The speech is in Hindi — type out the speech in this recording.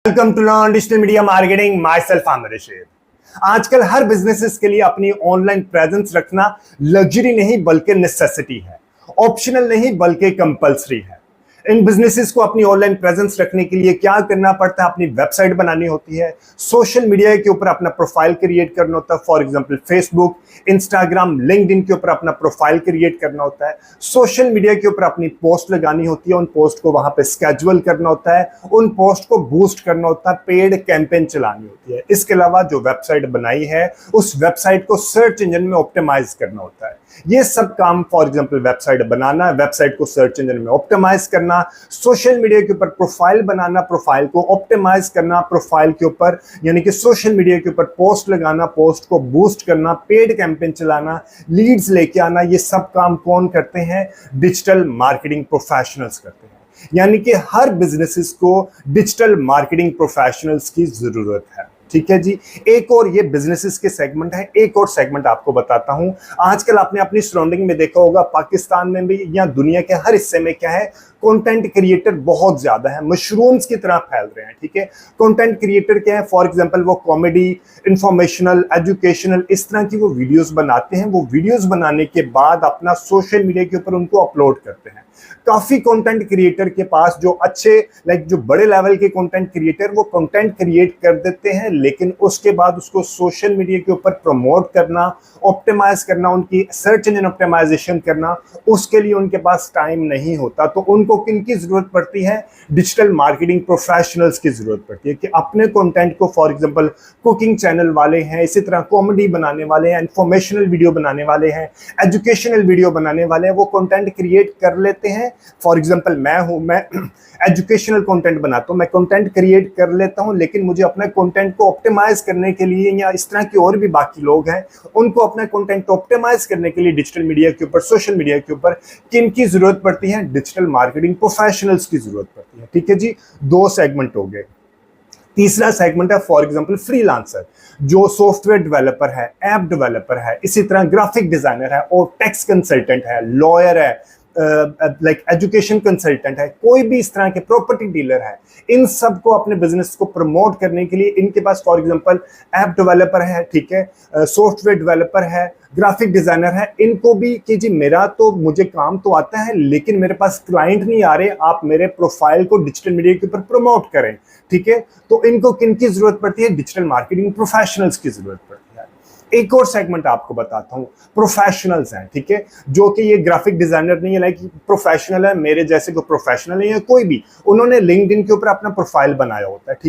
Welcome to learn digital media marketing. Myself Aamir Rashid. आजकल हर बिजनेसेस के लिए अपनी ऑनलाइन प्रेजेंस रखना लग्जरी नहीं बल्कि नेसेसिटी है, ऑप्शनल नहीं बल्कि कंपल्सरी है। इन बिजनेसेस को अपनी ऑनलाइन प्रेजेंस रखने के लिए क्या करना पड़ता है? अपनी वेबसाइट बनानी होती है, सोशल मीडिया के ऊपर अपना प्रोफाइल क्रिएट करना होता है। For example Facebook, Instagram, LinkedIn के ऊपर अपना प्रोफाइल क्रिएट करना होता है। सोशल मीडिया के ऊपर अपनी पोस्ट लगानी होती है, उन पोस्ट को वहां पे स्केड्यूल करना होता है, उन पोस्ट को बूस्ट करना होता है, पेड कैंपेन चलानी होती है। इसके अलावा जो वेबसाइट बनाई है उस वेबसाइट को सर्च इंजन में ऑप्टिमाइज करना होता है। ये सब काम, for example website banana, website को सर्च इंजन में ऑप्टिमाइज करना, सोशल मीडिया के ऊपर प्रोफाइल बनाना, प्रोफाइल को ऑप्टिमाइज करना, प्रोफाइल के ऊपर यानी कि सोशल मीडिया के ऊपर पोस्ट लगाना, पोस्ट को बूस्ट करना, पेड कैंपेन चलाना, लीड्स लेके आना, ये सब काम कौन करते हैं? डिजिटल मार्केटिंग प्रोफेशनल्स करते हैं। यानी कि हर बिजनेसेस को डिजिटल मार्केटिंग प्रोफेशनल्स की जरूरत है। ठीक है जी। एक और ये बिजनेसेस के सेगमेंट है, एक और सेगमेंट आपको बताता हूं। आजकल आपने अपनी सराउंडिंग में देखा होगा, पाकिस्तान में भी या दुनिया के हर हिस्से में क्या है, कंटेंट क्रिएटर बहुत ज्यादा है, मशरूम्स की तरह फैल रहे हैं। ठीक है। कंटेंट क्रिएटर क्या है? फॉर एग्जांपल वो कॉमेडी, इंफॉर्मेशनल, एजुकेशनल, इस तरह की वो वीडियोस बनाते हैं। वो वीडियोस बनाने के बाद अपना सोशल मीडिया के ऊपर उनको अपलोड करते हैं। काफी कंटेंट क्रिएटर के पास जो अच्छे जो बड़े लेवल के कंटेंट क्रिएटर, वो कंटेंट क्रिएट कर देते हैं, लेकिन उसके बाद उसको सोशल मीडिया के ऊपर प्रमोट करना, ऑप्टिमाइज करना, उनकी सर्च इंजन ऑप्टिमाइजेशन करना, उसके लिए उनके पास टाइम नहीं होता। तो उनको किनकी जरूरत पड़ती है? डिजिटल मार्केटिंग प्रोफेशनल्स की जरूरत पड़ती है कि अपने कंटेंट को, फॉर एग्जांपल कुकिंग चैनल वाले हैं, इसी तरह कॉमेडी बनाने वाले हैं, इंफॉर्मेशनल वीडियो बनाने वाले हैं, एजुकेशनल वीडियो बनाने वाले हैं, वो कंटेंट क्रिएट कर लेते हैं। फॉर एग्जांपल मैं एजुकेशनल कंटेंट बनाता हूं, मैं कंटेंट क्रिएट कर लेता हूं, लेकिन मुझे अपने कंटेंट को ऑप्टिमाइज करने के लिए, या इस तरह के और भी बाकी लोग हैं, उनको अपना कंटेंट ऑप्टिमाइज करने के लिए डिजिटल मीडिया के ऊपर, सोशल मीडिया के ऊपर किनकी जरूरत पड़ती है? डिजिटल मार्केटिंग प्रोफेशनल्स की जरूरत पड़ती है। ठीक है जी। दो सेगमेंट हो गए। तीसरा सेगमेंट है फॉर एग्जांपल फ्रीलांसर, जो सॉफ्टवेयर डेवलपर है, ऐप डेवलपर है, इसी तरह ग्राफिक डिजाइनर है, और टैक्स कंसल्टेंट है, लॉयर है, एजुकेशन कंसल्टेंट है, कोई भी इस तरह के प्रॉपर्टी डीलर है। इन सब को अपने बिजनेस को प्रमोट करने के लिए इनके पास फॉर एग्जांपल ऐप डेवलपर है, ठीक है, सॉफ्टवेयर डेवलपर है, ग्राफिक डिजाइनर है। इनको भी कि जी मेरा तो, मुझे काम तो आता है, लेकिन मेरे पास क्लाइंट नहीं आ रहे, आप मेरे प्रोफाइल को डिजिटल मीडिया के ऊपर प्रमोट करें। ठीक है। तो इनको किनकी जरूरत पड़ती है? डिजिटल मार्केटिंग प्रोफेशनल्स की जरूरत पड़ती है। एक और सेगमेंट आपको बताता हूं, प्रोफेशनल्स हैं, ठीक है, जो कि ये ग्राफिक डिजाइनर नहीं है, लाइक प्रोफेशनल है, मेरे जैसे को प्रोफेशनल नहीं है, कोई भी, उन्होंने लिंक्डइन के ऊपर अपना प्रोफाइल बनाया होता है।